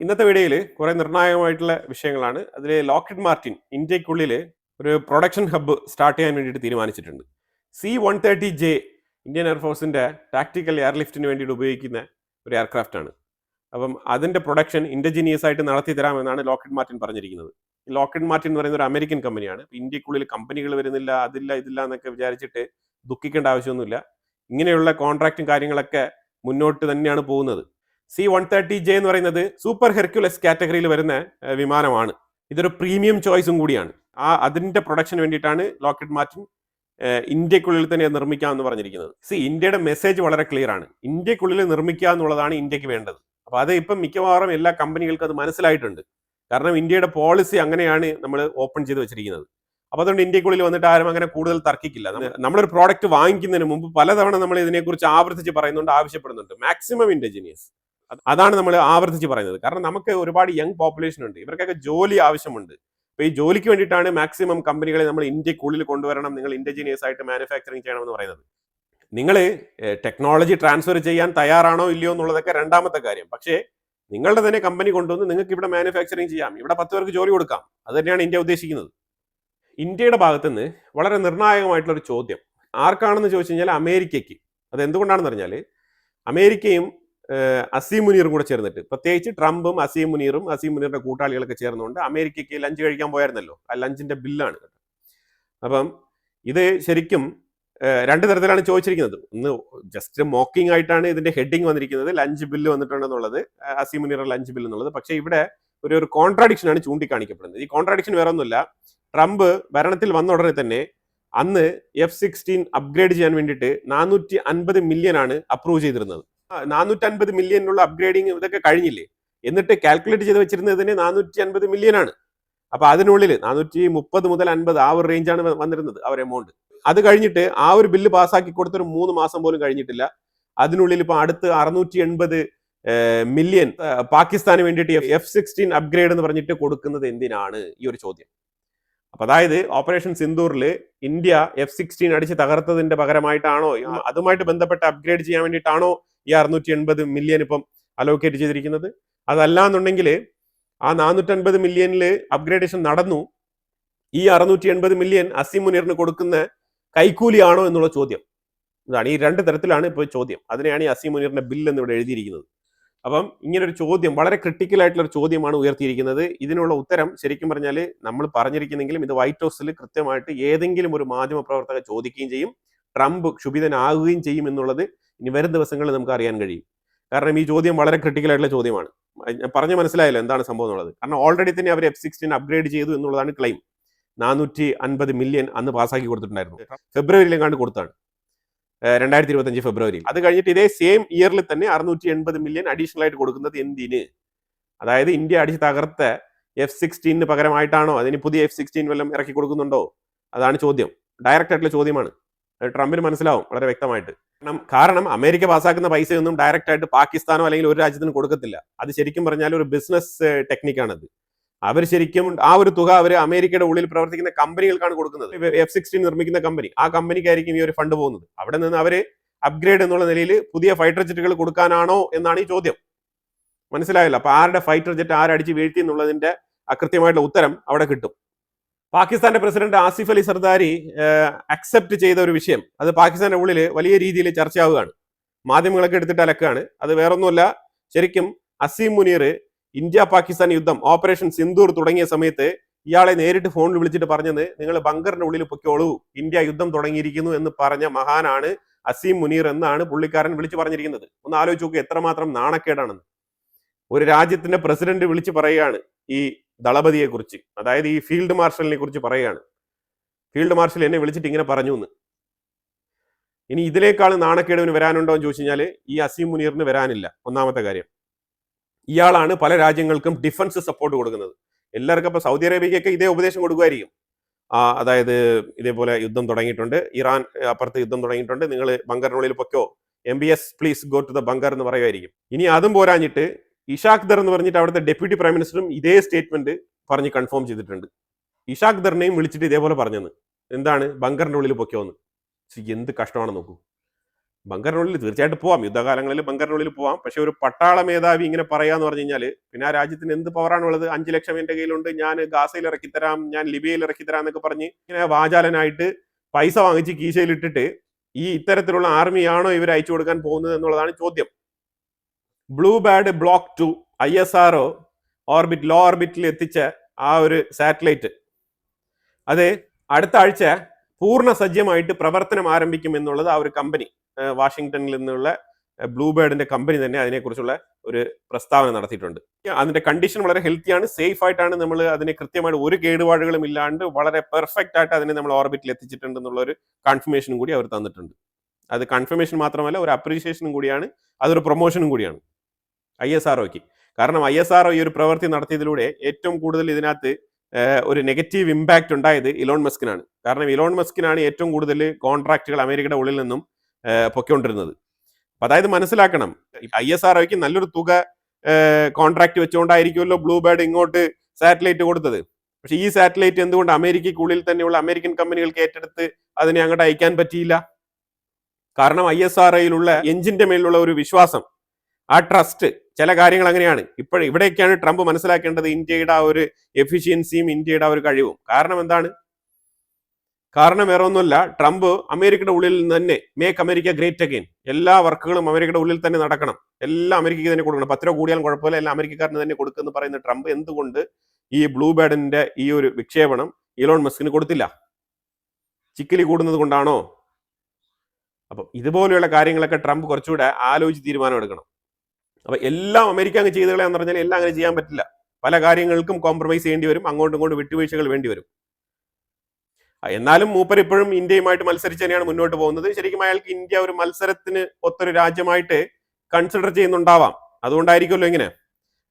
ഇന്നത്തെ വീഡിയോയിൽ കുറേ നിർണായകമായിട്ടുള്ള വിഷയങ്ങളാണ്. അതിൽ ലോക്ക്ഹീഡ് മാർട്ടിൻ ഇന്ത്യക്കുള്ളിൽ ഒരു പ്രൊഡക്ഷൻ ഹബ്ബ് സ്റ്റാർട്ട് ചെയ്യാൻ വേണ്ടിയിട്ട് തീരുമാനിച്ചിട്ടുണ്ട്. C-130J ഇന്ത്യൻ എയർഫോഴ്സിൻ്റെ ടാക്ടിക്കൽ എയർലിഫ്റ്റിന് വേണ്ടിയിട്ട് ഉപയോഗിക്കുന്ന ഒരു എയർക്രാഫ്റ്റ് ആണ്. അപ്പം അതിൻ്റെ പ്രൊഡക്ഷൻ ഇൻഡിജീനിയസ് ആയിട്ട് നടത്തി തരാമെന്നാണ് ലോക്ക്ഹീഡ് മാർട്ടിൻ പറഞ്ഞിരിക്കുന്നത്. ലോക്ക്ഹീഡ് മാർട്ടിൻ എന്ന് പറയുന്ന ഒരു അമേരിക്കൻ കമ്പനിയാണ്. ഇന്ത്യക്കുള്ളിൽ കമ്പനികൾ വരുന്നില്ല, ഇതില്ല എന്നൊക്കെ വിചാരിച്ചിട്ട് ദുഃഖിക്കേണ്ട ആവശ്യമൊന്നുമില്ല. ഇങ്ങനെയുള്ള കോൺട്രാക്റ്റും കാര്യങ്ങളൊക്കെ മുന്നോട്ട് തന്നെയാണ് പോകുന്നത്. C-130J എന്ന് പറയുന്നത് സൂപ്പർ ഹെർക്യുലസ് കാറ്റഗറിയിൽ വരുന്ന വിമാനമാണ്. ഇതൊരു പ്രീമിയം ചോയ്സും കൂടിയാണ്. അതിൻ്റെ പ്രൊഡക്ഷന് വേണ്ടിയിട്ടാണ് ലോക്ക്ഹീഡ് മാർട്ടിൻ ഇന്ത്യക്കുള്ളിൽ തന്നെ നിർമ്മിക്കാമെന്ന് പറഞ്ഞിരിക്കുന്നത്. ഇന്ത്യയുടെ മെസ്സേജ് വളരെ ക്ലിയർ ആണ്. ഇന്ത്യക്കുള്ളിൽ നിർമ്മിക്കുക എന്നുള്ളതാണ് ഇന്ത്യക്ക് വേണ്ടത്. അപ്പോൾ അത് ഇപ്പം മിക്കവാറും എല്ലാ കമ്പനികൾക്കും അത് മനസ്സിലായിട്ടുണ്ട്. കാരണം ഇന്ത്യയുടെ പോളിസി അങ്ങനെയാണ് നമ്മൾ ഓപ്പൺ ചെയ്ത് വെച്ചിരിക്കുന്നത്. അപ്പോൾ അതുകൊണ്ട് ഇന്ത്യക്കുള്ളിൽ വന്നിട്ട് ആരും അങ്ങനെ കൂടുതൽ തർക്കിക്കില്ല. നമ്മളൊരു പ്രോഡക്റ്റ് വാങ്ങിക്കുന്നതിന് മുമ്പ് പലതവണ നമ്മൾ ഇതിനെക്കുറിച്ച് ആവർത്തിച്ച് പറയുന്നുണ്ട്, ആവശ്യപ്പെടുന്നുണ്ട്. മാക്സിമം ഇൻഡിജിനിയസ്, അതാണ് നമ്മൾ ആവർത്തിച്ച് പറയുന്നത്. കാരണം നമുക്ക് ഒരുപാട് യങ് പോപ്പുലേഷൻ ഉണ്ട്, ഇവർക്കൊക്കെ ജോലി ആവശ്യമുണ്ട്. അപ്പോൾ ഈ ജോലിക്ക് വേണ്ടിയിട്ടാണ് മാക്സിമം കമ്പനികളെ നമ്മൾ ഇന്ത്യക്കുള്ളിൽ കൊണ്ടുവരണം, നിങ്ങൾ ഇൻഡിജീനിയസ് ആയിട്ട് മാനുഫാക്ചറിങ് ചെയ്യണമെന്ന് പറയുന്നത്. നിങ്ങൾ ടെക്നോളജി ട്രാൻസ്ഫർ ചെയ്യാൻ തയ്യാറാണോ ഇല്ലയോ എന്നുള്ളതൊക്കെ രണ്ടാമത്തെ കാര്യം. പക്ഷേ നിങ്ങളുടെ തന്നെ കമ്പനി കൊണ്ടുവന്ന് നിങ്ങൾക്ക് ഇവിടെ മാനുഫാക്ചറിങ് ചെയ്യാം, ഇവിടെ 10 പേർക്ക് ജോലി കൊടുക്കാം. അത് തന്നെയാണ് ഇന്ത്യ ഉദ്ദേശിക്കുന്നത്. ഇന്ത്യയുടെ ഭാഗത്തുനിന്ന് വളരെ നിർണായകമായിട്ടുള്ളൊരു ചോദ്യം ആർക്കാണെന്ന് ചോദിച്ചു കഴിഞ്ഞാൽ അമേരിക്കയ്ക്ക്. അത് എന്തുകൊണ്ടാണെന്ന് പറഞ്ഞാൽ അമേരിക്കയും അസീം മുനീറും കൂടെ ചേർന്നിട്ട്, പ്രത്യേകിച്ച് ട്രംപും അസീം മുനീറിന്റെ കൂട്ടാളികളൊക്കെ ചേർന്നുകൊണ്ട് അമേരിക്കയ്ക്ക് ലഞ്ച് കഴിക്കാൻ പോയായിരുന്നല്ലോ. ആ ലഞ്ചിന്റെ ബില്ലാണ്. അപ്പം ഇത് ശരിക്കും രണ്ട് തരത്തിലാണ് ചോദിച്ചിരിക്കുന്നത്. ഒന്ന് ജസ്റ്റ് മോക്കിംഗ് ആയിട്ടാണ് ഇതിന്റെ ഹെഡിങ് വന്നിരിക്കുന്നത്, ലഞ്ച് ബില്ല് വന്നിട്ടുണ്ടെന്നുള്ളത്, അസീം മുനീറിന്റെ ലഞ്ച് ബില്ല് എന്നുള്ളത്. പക്ഷേ ഇവിടെ ഒരു കോൺട്രാഡിക്ഷനാണ് ചൂണ്ടിക്കാണിക്കപ്പെടുന്നത്. ഈ കോൺട്രാഡിക്ഷൻ വേറെ ഒന്നുമില്ല. ട്രംപ് ഭരണത്തിൽ വന്ന ഉടനെ തന്നെ അന്ന് F-16 അപ്ഗ്രേഡ് ചെയ്യാൻ വേണ്ടിയിട്ട് 450 മില്യൺ ആണ് അപ്രൂവ് ചെയ്തിരുന്നത്. 450 മില്യണിനുള്ള അപ്ഗ്രേഡിങ് ഇതൊക്കെ കഴിഞ്ഞില്ലേ? എന്നിട്ട് കാൽക്കുലേറ്റ് ചെയ്ത് വെച്ചിരുന്നതിന് 450 മില്യൺ ആണ്. അപ്പൊ അതിനുള്ളിൽ 430 മുതൽ 50 ആ ഒരു റേഞ്ചാണ് വന്നിരുന്നത് ആ ഒരു എമൗണ്ട്. അത് കഴിഞ്ഞിട്ട് ആ ഒരു ബില്ല് പാസ്സാക്കി കൊടുത്തൊരു 3 മാസം പോലും കഴിഞ്ഞിട്ടില്ല. അതിനുള്ളിൽ ഇപ്പൊ അടുത്ത് 680 മില്യൺ പാകിസ്ഥാന് വേണ്ടിയിട്ട് F-16 അപ്ഗ്രേഡ് എന്ന് പറഞ്ഞിട്ട് കൊടുക്കുന്നത് എന്തിനാണ്? ഈ ഒരു ചോദ്യം. അപ്പൊ അതായത് ഓപ്പറേഷൻ സിന്ദൂറിൽ ഇന്ത്യ F-16 അടിച്ച് തകർത്തതിന്റെ പകരമായിട്ടാണോ, അതുമായിട്ട് ബന്ധപ്പെട്ട് അപ്ഗ്രേഡ് ചെയ്യാൻ വേണ്ടിയിട്ടാണോ ഈ 680 മില്യൺ ഇപ്പം അലോക്കേറ്റ് ചെയ്തിരിക്കുന്നത്? അതല്ല എന്നുണ്ടെങ്കിൽ ആ 450 മില്യണിൽ അപ്ഗ്രേഡേഷൻ നടന്നു, ഈ 680 മില്യൺ അസീം മുനീറിന് കൊടുക്കുന്ന കൈക്കൂലിയാണോ എന്നുള്ള ചോദ്യം. ഇതാണ് ഈ രണ്ട് തരത്തിലാണ് ഇപ്പോൾ ചോദ്യം. അതിനെയാണ് ഈ അസീം മുനീറിന്റെ ബില്ല് എന്ന് ഇവിടെ എഴുതിയിരിക്കുന്നത്. അപ്പം ഇങ്ങനൊരു ചോദ്യം, വളരെ ക്രിട്ടിക്കൽ ആയിട്ടുള്ള ഒരു ചോദ്യമാണ് ഉയർത്തിയിരിക്കുന്നത്. ഇതിനുള്ള ഉത്തരം ശരിക്കും പറഞ്ഞാൽ നമ്മൾ പറഞ്ഞിരിക്കുന്നെങ്കിലും ഇത് വൈറ്റ് ഹൗസിൽ കൃത്യമായിട്ട് ഏതെങ്കിലും ഒരു മാധ്യമ പ്രവർത്തകർ ചോദിക്കുകയും ചെയ്യും, ട്രംപ് ക്ഷുഭിതനാകുകയും ചെയ്യും എന്നുള്ളത് ഇനി വരും ദിവസങ്ങളിൽ നമുക്ക് അറിയാൻ കഴിയും. കാരണം ഈ ചോദ്യം വളരെ ക്രിട്ടിക്കൽ ആയിട്ടുള്ള ചോദ്യമാണ്. പറഞ്ഞ് മനസ്സിലായല്ലോ എന്താണ് സംഭവം എന്നുള്ളത്. കാരണം ഓൾറെഡി തന്നെ അവർ F-16 അപ്ഗ്രേഡ് ചെയ്തു എന്നുള്ളതാണ് ക്ലെയിം. 450 മില്യൺ അന്ന് പാസ്സാക്കി കൊടുത്തിട്ടുണ്ടായിരുന്നു. ഫെബ്രുവരിയിലെങ്ങാണ്ട് കൊടുത്താണ്, 2025 ഫെബ്രുവരിയിൽ. അത് കഴിഞ്ഞിട്ട് ഇതേ സെയിം ഇയറിൽ തന്നെ 680 മില്യൺ അഡീഷണൽ ആയിട്ട് കൊടുക്കുന്നത് എന്തിന്? അതായത് ഇന്ത്യ അടിച്ച് തകർത്ത F-16 പകരമായിട്ടാണോ? അതിന് പുതിയ F-16 വല്ലതും ഇറക്കി കൊടുക്കുന്നുണ്ടോ? അതാണ് ചോദ്യം. ഡയറക്റ്റ് ആയിട്ടുള്ള ചോദ്യമാണ്. ട്രംപിന് മനസ്സിലാവും വളരെ വ്യക്തമായിട്ട്. കാരണം അമേരിക്ക പാസ്സാക്കുന്ന പൈസയൊന്നും ഡയറക്റ്റ് ആയിട്ട് പാകിസ്ഥാനോ അല്ലെങ്കിൽ ഒരു രാജ്യത്തിനും കൊടുക്കത്തില്ല. അത് ശരിക്കും പറഞ്ഞാൽ ഒരു ബിസിനസ് ടെക്നിക്കാണത്. അവർ ശരിക്കും ആ ഒരു തുക അവർ അമേരിക്കയുടെ ഉള്ളിൽ പ്രവർത്തിക്കുന്ന കമ്പനികൾക്കാണ് കൊടുക്കുന്നത്. F-16 നിർമ്മിക്കുന്ന കമ്പനി, ആ കമ്പനിക്കായിരിക്കും ഈ ഒരു ഫണ്ട് പോകുന്നത്. അവിടെ നിന്ന് അവർ അപ്ഗ്രേഡ് എന്നുള്ള നിലയിൽ പുതിയ ഫൈറ്റർ ജെറ്റുകൾ കൊടുക്കാനാണോ എന്നാണ് ഈ ചോദ്യം. മനസ്സിലായല്ലോ? അപ്പൊ ആരുടെ ഫൈറ്റർ ജെറ്റ് ആരടിച്ച് വീഴ്ത്തി എന്നുള്ളതിന്റെ കൃത്യമായിട്ടുള്ള ഉത്തരം അവിടെ കിട്ടും. പാകിസ്ഥാന്റെ പ്രസിഡന്റ് ആസിഫ് അലി സർദാരി അക്സെപ്റ്റ് ചെയ്ത ഒരു വിഷയം, അത് പാകിസ്ഥാന്റെ ഉള്ളിൽ വലിയ രീതിയിൽ ചർച്ചയാവുകയാണ്. മാധ്യമങ്ങളൊക്കെ എടുത്തിട്ട് അലക്കാണ്. അത് വേറൊന്നുമല്ല, ശരിക്കും അസീം മുനീർ ഇന്ത്യ പാകിസ്ഥാൻ യുദ്ധം ഓപ്പറേഷൻ സിന്ദൂർ തുടങ്ങിയ സമയത്ത് ഇയാളെ നേരിട്ട് ഫോണിൽ വിളിച്ചിട്ട് പറഞ്ഞത്, നിങ്ങൾ ബങ്കറിന്റെ ഉള്ളിൽ പൊക്കോളൂ, ഇന്ത്യ യുദ്ധം തുടങ്ങിയിരിക്കുന്നു എന്ന് പറഞ്ഞ മഹാനാണ് അസീം മുനീർ എന്നാണ് പുള്ളിക്കാരൻ വിളിച്ചു പറഞ്ഞിരിക്കുന്നത്. ഒന്ന് ആലോചിച്ച് നോക്കുക എത്രമാത്രം നാണക്കേടാണെന്ന്. ഒരു രാജ്യത്തിന്റെ പ്രസിഡന്റ് വിളിച്ച് പറയുകയാണ് ഈ ദളപതിയെ കുറിച്ച്, അതായത് ഈ ഫീൽഡ് മാർഷലിനെ കുറിച്ച് പറയുകയാണ്, ഫീൽഡ് മാർഷൽ എന്നെ വിളിച്ചിട്ട് ഇങ്ങനെ പറഞ്ഞു എന്ന്. ഇനി ഇതിനേക്കാൾ നാണക്കേടിന് വരാനുണ്ടോ എന്ന് ചോദിച്ചു കഴിഞ്ഞാൽ ഈ അസീം മുനീറിന് വരാനില്ല. ഒന്നാമത്തെ കാര്യം, ഇയാളാണ് പല രാജ്യങ്ങൾക്കും ഡിഫൻസ് സപ്പോർട്ട് കൊടുക്കുന്നത്. എല്ലാവർക്കും ഇപ്പൊ സൗദി അറേബ്യക്കൊക്കെ ഇതേ ഉപദേശം കൊടുക്കുമായിരിക്കും. അതായത് ഇതേപോലെ യുദ്ധം തുടങ്ങിയിട്ടുണ്ട്, ഇറാൻ അപ്പുറത്ത് യുദ്ധം തുടങ്ങിയിട്ടുണ്ട്, നിങ്ങൾ ബങ്കറിനുള്ളിൽ പൊക്കോ, MBS please go to the bunker എന്ന് പറയുമായിരിക്കും. ഇനി അതും പോരാഞ്ഞിട്ട് ഇഷാഖ് ദർ എന്ന് പറഞ്ഞിട്ട് അവിടുത്തെ ഡെപ്യൂട്ടി പ്രൈം മിനിസ്റ്ററും ഇതേ സ്റ്റേറ്റ്മെന്റ് പറഞ്ഞ് കൺഫേം ചെയ്തിട്ടുണ്ട്. ഇഷാഖ് ദറിനെയും വിളിച്ചിട്ട് ഇതേപോലെ പറഞ്ഞെന്ന്, എന്താണ് ബങ്കറിന്റെ ഉള്ളിൽ പൊക്കോന്ന്. എന്ത് കഷ്ടമാണ് നോക്കൂ. ബങ്കറിനുള്ളിൽ തീർച്ചയായിട്ടും പോവാം, യുദ്ധകാലങ്ങളിൽ ബങ്കറിനുള്ളിൽ പോവാം. പക്ഷെ ഒരു പട്ടാള മേധാവി ഇങ്ങനെ പറയാന്ന് പറഞ്ഞു കഴിഞ്ഞാൽ പിന്നെ ആ രാജ്യത്തിന് എന്ത് പവറാണുള്ളത്? 5 ലക്ഷം എന്റെ കയ്യിലുണ്ട്, ഞാൻ ഗാസയിൽ ഇറക്കിത്തരാം, ഞാൻ ലിബിയയിൽ ഇറക്കിത്തരാം എന്നൊക്കെ പറഞ്ഞ് ഇങ്ങനെ വാചാലനായിട്ട് പൈസ വാങ്ങിച്ച് കീശയിൽ ഇട്ടിട്ട് ഈ ഇത്തരത്തിലുള്ള ആർമിയാണോ ഇവർ അയച്ചു കൊടുക്കാൻ പോകുന്നത് എന്നുള്ളതാണ് ചോദ്യം. Blue Bird Block 2 ISRO low ഓർബിറ്റിൽ എത്തിച്ച ആ ഒരു സാറ്റലൈറ്റ് അത് അടുത്ത ആഴ്ച പൂർണ്ണ സജ്ജമായിട്ട് പ്രവർത്തനം ആരംഭിക്കും എന്നുള്ളത് ആ ഒരു കമ്പനി, വാഷിംഗ്ടണിൽ നിന്നുള്ള ബ്ലൂബേർഡിന്റെ കമ്പനി തന്നെ അതിനെക്കുറിച്ചുള്ള ഒരു പ്രസ്താവന നടത്തിയിട്ടുണ്ട്. അതിന്റെ കണ്ടീഷൻ വളരെ ഹെൽത്തിയാണ്, സേഫ് ആയിട്ടാണ് നമ്മൾ അതിനെ കൃത്യമായിട്ട് ഒരു കേടുപാടുകളും ഇല്ലാണ്ട് വളരെ പെർഫെക്റ്റ് ആയിട്ട് അതിനെ നമ്മൾ ഓർബിറ്റിൽ എത്തിച്ചിട്ടുണ്ട് എന്നുള്ള ഒരു കൺഫർമേഷനും കൂടി അവർ തന്നിട്ടുണ്ട്. അത് കൺഫർമേഷൻ മാത്രമല്ല, ഒരു അപ്രീഷിയേഷനും കൂടിയാണ്, അതൊരു പ്രൊമോഷനും കൂടിയാണ് ISROയ്ക്ക്. കാരണം ISRO ഈ ഒരു പ്രവൃത്തി നടത്തിയതിലൂടെ ഏറ്റവും കൂടുതൽ ഇതിനകത്ത് ഒരു നെഗറ്റീവ് ഇമ്പാക്റ്റ് ഉണ്ടായത് ഇലോൺ മസ്കിനാണ്. കാരണം ഇലോൺ മസ്കിനാണ് ഏറ്റവും കൂടുതൽ കോൺട്രാക്റ്റുകൾ അമേരിക്കയുടെ ഉള്ളിൽ നിന്നും പൊയ്ക്കൊണ്ടിരുന്നത്. അതായത് മനസ്സിലാക്കണം, ISROയ്ക്ക് നല്ലൊരു തുക കോൺട്രാക്ട് വെച്ചുകൊണ്ടായിരിക്കുമല്ലോ ബ്ലൂബേർഡ് ഇങ്ങോട്ട് സാറ്റലൈറ്റ് കൊടുത്തത്. പക്ഷെ ഈ സാറ്റലൈറ്റ് എന്തുകൊണ്ട് അമേരിക്കയ്ക്കുള്ളിൽ തന്നെയുള്ള അമേരിക്കൻ കമ്പനികൾക്ക് ഏറ്റെടുത്ത് അതിനെ അങ്ങോട്ട് അയക്കാൻ പറ്റിയില്ല? കാരണം ISROയിലുള്ള എഞ്ചിന്റെ മേലുള്ള ഒരു വിശ്വാസം, ആ ട്രസ്റ്റ്, ചില കാര്യങ്ങൾ അങ്ങനെയാണ്. ഇവിടെയൊക്കെയാണ് ട്രംപ് മനസ്സിലാക്കേണ്ടത് ഇന്ത്യയുടെ ആ ഒരു എഫിഷ്യൻസിയും ഇന്ത്യയുടെ ആ ഒരു കഴിവും. കാരണം എന്താണ്? കാരണം വേറെ ഒന്നുമല്ല, ട്രംപ് അമേരിക്കയുടെ ഉള്ളിൽ നിന്ന് തന്നെ മേക്ക് അമേരിക്ക ഗ്രേറ്റ് അഗെയിൻ, എല്ലാ വർക്കുകളും അമേരിക്കയുടെ ഉള്ളിൽ തന്നെ നടക്കണം, എല്ലാം അമേരിക്കയ്ക്ക് തന്നെ കൊടുക്കണം, 10 രൂപ കൂടിയാലും കുഴപ്പമില്ല, എല്ലാം അമേരിക്കക്കാരന് തന്നെ കൊടുക്കുമെന്ന് പറയുന്ന ട്രംപ് എന്തുകൊണ്ട് ഈ ബ്ലൂബേർഡിന്റെ ഈ ഒരു വിക്ഷേപണം ഇലോൺ മസ്കിന് കൊടുത്തില്ല? ചിക്കിലി കൂടുന്നത് കൊണ്ടാണോ? അപ്പം ഇതുപോലെയുള്ള കാര്യങ്ങളൊക്കെ ട്രംപ് കുറച്ചുകൂടെ ആലോചിച്ച് തീരുമാനം എടുക്കണം. അപ്പൊ എല്ലാം അമേരിക്ക അങ്ങ് ചെയ്ത് കളയാന്ന് പറഞ്ഞാൽ എല്ലാം അങ്ങനെ ചെയ്യാൻ പറ്റില്ല. പല കാര്യങ്ങൾക്കും കോംപ്രമൈസ് ചെയ്യേണ്ടി വരും, അങ്ങോട്ടും ഇങ്ങോട്ടും വിട്ടുവീഴ്ചകൾ വേണ്ടി വരും. എന്നാലും മൂപ്പർ ഇപ്പോഴും ഇന്ത്യയുമായിട്ട് മത്സരിച്ച് തന്നെയാണ് മുന്നോട്ട് പോകുന്നത്. ശരിക്കും അയാൾക്ക് ഇന്ത്യ ഒരു മത്സരത്തിന് ഒത്തൊരു രാജ്യമായിട്ട് കൺസിഡർ ചെയ്യുന്നുണ്ടാവാം, അതുകൊണ്ടായിരിക്കുമല്ലോ ഇങ്ങനെ.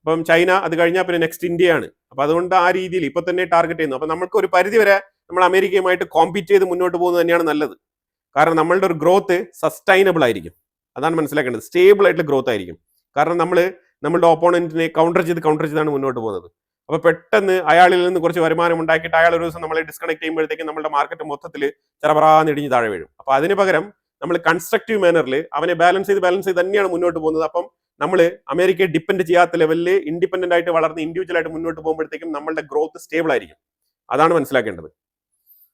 അപ്പം ചൈന അത് കഴിഞ്ഞാൽ പിന്നെ നെക്സ്റ്റ് ഇന്ത്യയാണ്. അപ്പൊ അതുകൊണ്ട് ആ രീതിയിൽ ഇപ്പൊ തന്നെ ടാർഗറ്റ് ചെയ്യുന്നു. അപ്പൊ നമുക്ക് ഒരു പരിധി വരെ നമ്മൾ അമേരിക്കയുമായിട്ട് കോമ്പീറ്റ് ചെയ്ത് മുന്നോട്ട് പോകുന്നത് തന്നെയാണ് നല്ലത്. കാരണം നമ്മളുടെ ഒരു ഗ്രോത്ത് സസ്റ്റൈനബിൾ ആയിരിക്കും, അതാണ് മനസ്സിലാക്കേണ്ടത്. സ്റ്റേബിൾ ആയിട്ടുള്ള ഗ്രോത്ത് ആയിരിക്കും. കാരണം നമ്മളുടെ ഓപ്പോണന്റിനെ കൗണ്ടർ ചെയ്താണ് മുന്നോട്ട് പോകുന്നത്. അപ്പൊ പെട്ടെന്ന് അയാളിൽ നിന്ന് കുറച്ച് വരുമാനം ഉണ്ടാക്കിയിട്ട് അയാൾ ഒരു ദിവസം നമ്മളെ ഡിസ്കണക്ട് ചെയ്യുമ്പോഴത്തേക്കും നമ്മുടെ മാർക്കറ്റ് മൊത്തത്തിൽ ചെറപറാന്ന് ഇടിഞ്ഞ് താഴെ വീഴും. അപ്പൊ അതിന് പകരം നമ്മൾ കൺസ്ട്രക്റ്റീവ് മാനറിൽ അവനെ ബാലൻസ് ചെയ്ത് തന്നെയാണ് മുന്നോട്ട് പോകുന്നത്. അപ്പം നമ്മൾ അമേരിക്കയെ ഡിപ്പെൻഡ് ചെയ്യാത്ത ലെവലിൽ ഇൻഡിപെൻഡന്റ് ആയിട്ട് വളർന്ന് ഇൻഡിവിജ്വൽ ആയിട്ട് മുന്നോട്ട് പോകുമ്പോഴത്തേക്കും നമ്മളുടെ ഗ്രോത്ത് സ്റ്റേബിൾ ആയിരിക്കും. അതാണ് മനസ്സിലാക്കേണ്ടത്.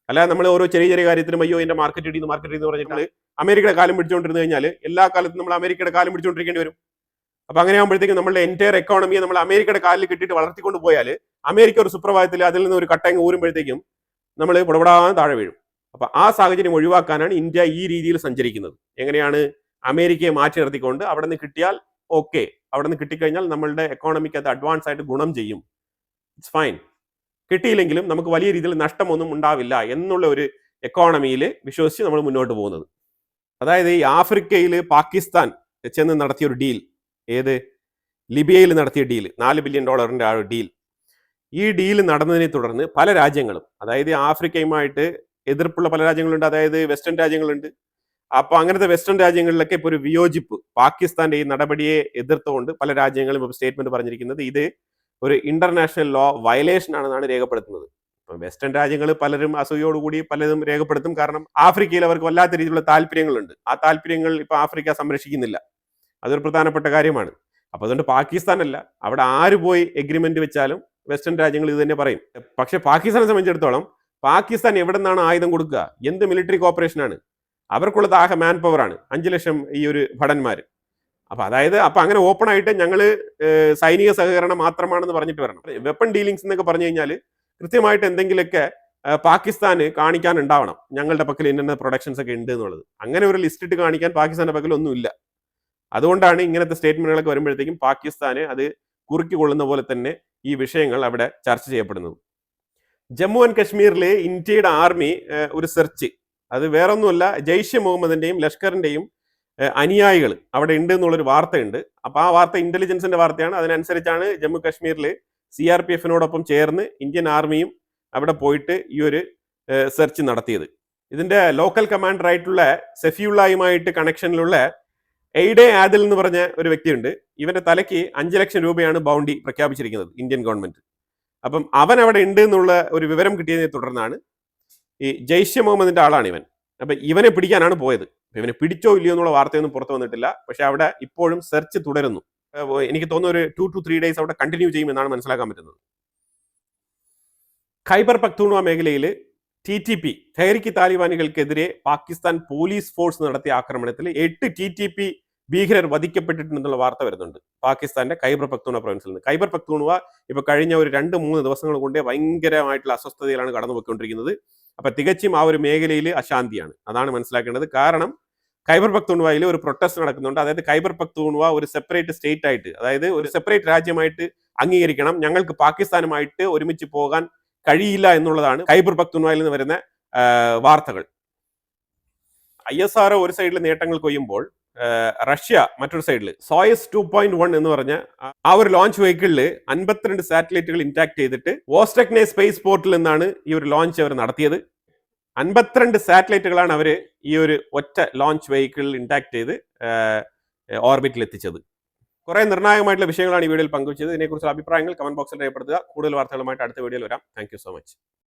അല്ലാതെ നമ്മൾ ഓരോ ചെറിയ കാര്യത്തിലും അയ്യോ എന്റെ മാർക്കറ്റ് ഇടിയെന്ന് പറഞ്ഞിട്ട് അമേരിക്കയുടെ കാലം പിടിച്ചുകൊണ്ടിരുന്നു കഴിഞ്ഞാൽ എല്ലാ കാലത്തും നമ്മൾ അമേരിക്കയുടെ കാലം പിടിച്ചുകൊണ്ടിരിക്കേണ്ടി വരും. അപ്പൊ അങ്ങനെ ആകുമ്പോഴത്തേക്കും നമ്മളുടെ എൻറ്റയർ എക്കോണമിയെ നമ്മൾ അമേരിക്കയുടെ കാലിൽ കിട്ടിയിട്ട് വളർത്തിക്കൊണ്ട് പോയാൽ അമേരിക്ക ഒരു സുപ്രഭാതത്തിൽ അതിൽ നിന്ന് ഒരു കട്ടങ്ങ് ഊരുമ്പോഴത്തേക്കും നമ്മൾ പുടപെടാൻ താഴെ വീഴും. അപ്പൊ ആ സാഹചര്യം ഒഴിവാക്കാനാണ് ഇന്ത്യ ഈ രീതിയിൽ സഞ്ചരിക്കുന്നത്. എങ്ങനെയാണ്? അമേരിക്കയെ മാറ്റി നിർത്തിക്കൊണ്ട് അവിടെ നിന്ന് കിട്ടിയാൽ ഓക്കെ, അവിടെ നിന്ന് കിട്ടിക്കഴിഞ്ഞാൽ നമ്മളുടെ എക്കോണമിക്ക് അത് അഡ്വാൻസ് ആയിട്ട് ഗുണം ചെയ്യും, ഇറ്റ്സ് ഫൈൻ. കിട്ടിയില്ലെങ്കിലും നമുക്ക് വലിയ രീതിയിൽ നഷ്ടമൊന്നും ഉണ്ടാവില്ല എന്നുള്ള ഒരു എക്കോണമിയിൽ വിശ്വസിച്ച് നമ്മൾ മുന്നോട്ട് പോകുന്നത്. അതായത് ഈ ആഫ്രിക്കയിൽ പാകിസ്ഥാൻ ചെന്ന് നടത്തിയ ഒരു ഡീൽ, ഏത്? ലിബിയയിൽ നടത്തിയ ഡീൽ, $4 ബില്യൺ ആ ഒരു ഡീൽ. ഈ ഡീൽ നടന്നതിനെ തുടർന്ന് പല രാജ്യങ്ങളും, അതായത് ആഫ്രിക്കയുമായിട്ട് എതിർപ്പുള്ള പല രാജ്യങ്ങളുണ്ട്, അതായത് വെസ്റ്റേൺ രാജ്യങ്ങളുണ്ട്. അപ്പൊ അങ്ങനത്തെ വെസ്റ്റേൺ രാജ്യങ്ങളിലൊക്കെ ഇപ്പോൾ ഒരു വിയോജിപ്പ്, പാകിസ്ഥാന്റെ ഈ നടപടിയെ എതിർത്തുകൊണ്ട് പല രാജ്യങ്ങളും ഇപ്പോൾ സ്റ്റേറ്റ്മെന്റ് പറഞ്ഞിരിക്കുന്നത് ഇത് ഒരു ഇന്റർനാഷണൽ ലോ വയലേഷൻ ആണെന്നാണ് രേഖപ്പെടുത്തുന്നത്. ഇപ്പം വെസ്റ്റേൺ രാജ്യങ്ങൾ പലരും അസൂയോടുകൂടി പലതും രേഖപ്പെടുത്തും. കാരണം ആഫ്രിക്കയിൽ അവർക്ക് വല്ലാത്ത രീതിയിലുള്ള താല്പര്യങ്ങളുണ്ട്. ആ താല്പര്യങ്ങൾ ഇപ്പൊ ആഫ്രിക്ക സംരക്ഷിക്കുന്നില്ല, അതൊരു പ്രധാനപ്പെട്ട കാര്യമാണ്. അപ്പൊ അതുകൊണ്ട് പാകിസ്ഥാൻ അല്ല, അവിടെ ആര് പോയി എഗ്രിമെന്റ് വെച്ചാലും വെസ്റ്റേൺ രാജ്യങ്ങൾ ഇത് തന്നെ പറയും. പക്ഷെ പാകിസ്ഥാനെ സംബന്ധിച്ചിടത്തോളം പാകിസ്ഥാൻ എവിടെ നിന്നാണ് ആയുധം കൊടുക്കുക? എന്ത് മിലിറ്ററി കോപ്പറേഷൻ ആണ്? അവർക്കുള്ളത് ആകെ മാൻ പവർ ആണ്, 5 ലക്ഷം ഈ ഒരു ഭടന്മാർ. അപ്പൊ അതായത് അങ്ങനെ ഓപ്പൺ ആയിട്ട് ഞങ്ങൾ സൈനിക സഹകരണം മാത്രമാണെന്ന് പറഞ്ഞിട്ട് വരണം. വെപ്പൺ ഡീലിങ്സ് എന്നൊക്കെ പറഞ്ഞു കഴിഞ്ഞാൽ കൃത്യമായിട്ട് എന്തെങ്കിലുമൊക്കെ പാകിസ്ഥാന് കാണിക്കാൻ ഉണ്ടാവണം, ഞങ്ങളുടെ പക്കൽ ഇന്ന പ്രൊഡക്ഷൻസ് ഒക്കെ ഉണ്ട് എന്നുള്ളത്. അങ്ങനെ ഒരു ലിസ്റ്റ് ഇട്ട് കാണിക്കാൻ പാകിസ്ഥാന്റെ പക്കൽ ഒന്നുമില്ല. അതുകൊണ്ടാണ് ഇങ്ങനത്തെ സ്റ്റേറ്റ്മെന്റുകളൊക്കെ വരുമ്പോഴത്തേക്കും പാകിസ്ഥാന് അത് കുറുക്കി കൊള്ളുന്ന പോലെ തന്നെ ഈ വിഷയങ്ങൾ അവിടെ ചർച്ച ചെയ്യപ്പെടുന്നത്. ജമ്മു ആൻഡ് കശ്മീരിലെ ഇന്ത്യയുടെ ആർമി ഒരു സെർച്ച്, അത് വേറൊന്നുമല്ല, ജെയ്ഷെ മുഹമ്മദിന്റെയും ലഷ്കറിന്റെയും അനുയായികൾ അവിടെ ഉണ്ട് എന്നുള്ളൊരു വാർത്തയുണ്ട്. അപ്പൊ ആ വാർത്ത ഇന്റലിജൻസിന്റെ വാർത്തയാണ്. അതിനനുസരിച്ചാണ് ജമ്മു കാശ്മീരിൽ CRPF ചേർന്ന് ഇന്ത്യൻ ആർമിയും അവിടെ പോയിട്ട് ഈ ഒരു സെർച്ച് നടത്തിയത്. ഇതിന്റെ ലോക്കൽ കമാൻഡർ ആയിട്ടുള്ള സഫിയുള്ളയുമായിട്ട് കണക്ഷനിലുള്ള എയ്ഡെ ആദിൽ എന്ന് പറഞ്ഞ ഒരു വ്യക്തിയുണ്ട്. ഇവന്റെ തലയ്ക്ക് 5 ലക്ഷം രൂപയാണ് ബൗണ്ടി പ്രഖ്യാപിച്ചിരിക്കുന്നത് ഇന്ത്യൻ ഗവൺമെന്റ്. അപ്പം അവൻ അവിടെ ഉണ്ട് എന്നുള്ള ഒരു വിവരം കിട്ടിയതിനെ തുടർന്നാണ്, ഈ ജെയ്ഷെ മുഹമ്മദിന്റെ ആളാണ് ഇവൻ, അപ്പൊ ഇവനെ പിടിക്കാനാണ് പോയത്. ഇവനെ പിടിച്ചോ ഇല്ലയോ എന്നുള്ള വാർത്തയൊന്നും പുറത്തു വന്നിട്ടില്ല. പക്ഷെ അവിടെ ഇപ്പോഴും സെർച്ച് തുടരുന്നു. എനിക്ക് തോന്നുന്നു ഒരു 2 to 3 ഡേയ്സ് അവിടെ കണ്ടിന്യൂ ചെയ്യുമെന്നാണ് മനസ്സിലാക്കാൻ പറ്റുന്നത്. ഖൈബർ പക്തൂൺവ മേഖലയിൽ TTP Tehrik താലിബാനികൾക്കെതിരെ Pakistan police force നടത്തിയ ആക്രമണത്തിൽ 8 TTP ഭീകരർ വധിക്കപ്പെട്ടിട്ടുണ്ടെന്നുള്ള വാർത്ത വരുന്നുണ്ട് പാകിസ്ഥാന്റെ ഖൈബർ പക്തൂൺവ പ്രൊവിൻസിൽ നിന്ന്. ഖൈബർ പക്തൂൺവ ഇപ്പൊ കഴിഞ്ഞ ഒരു 2-3 ദിവസങ്ങൾ കൊണ്ട് ഭയങ്കരമായിട്ടുള്ള അസ്വസ്ഥതയിലാണ് കടന്നുപോയിക്കൊണ്ടിരിക്കുന്നത്. അപ്പൊ തികച്ചും ആ ഒരു മേഖലയിൽ അശാന്തിയാണ്. അതാണ് മനസ്സിലാക്കേണ്ടത്. കാരണം ഖൈബർ പക്തൂൺവയിൽ ഒരു പ്രൊട്ടസ്റ്റ് നടക്കുന്നുണ്ട്. അതായത് ഖൈബർ പക്തൂൺവ ഒരു സെപ്പറേറ്റ് സ്റ്റേറ്റ് ആയിട്ട്, അതായത് ഒരു സെപ്പറേറ്റ് രാജ്യമായിട്ട് അംഗീകരിക്കണം, ഞങ്ങൾക്ക് പാകിസ്ഥാനുമായിട്ട് ഒരുമിച്ച് പോകാൻ കഴിയില്ല എന്നുള്ളതാണ് ഖൈബർ പക്തൂൺവയിൽ നിന്ന് വരുന്ന വാർത്തകൾ. ISRO ഒരു സൈഡിൽ നേട്ടങ്ങൾ കൊയ്യുമ്പോൾ റഷ്യ മറ്റൊരു സൈഡിൽ സോയസ് 2.1 എന്ന് പറഞ്ഞ ആ ഒരു ലോഞ്ച് വെഹിക്കിളിൽ 52 സാറ്റലൈറ്റുകൾ ഇൻടാക്ട് ചെയ്തിട്ട് വോസ്റ്റക്നെ സ്പേസ് പോർട്ടിൽ നിന്നാണ് ഈ ഒരു ലോഞ്ച് അവർ നടത്തിയത്. 52 സാറ്റലൈറ്റുകളാണ് അവർ ഈ ഒരു ഒറ്റ ലോഞ്ച് വെഹിക്കിളിൽ ഇൻടാക്ട് ചെയ്ത് ഓർബിറ്റിൽ എത്തിച്ചത്. കുറെ നിർണായകമായിട്ടുള്ള വിഷയങ്ങളാണ് ഈ വീഡിയോയിൽ പങ്കുവച്ചത്. ഇതിനെക്കുറിച്ചുള്ള അഭിപ്രായങ്ങൾ കമന്റ് ബോക്സിൽ രേഖപ്പെടുത്തുക. കൂടുതൽ വാർത്തകളുമായിട്ട് അടുത്ത വീഡിയോയിൽ വരാം. Thank you so much.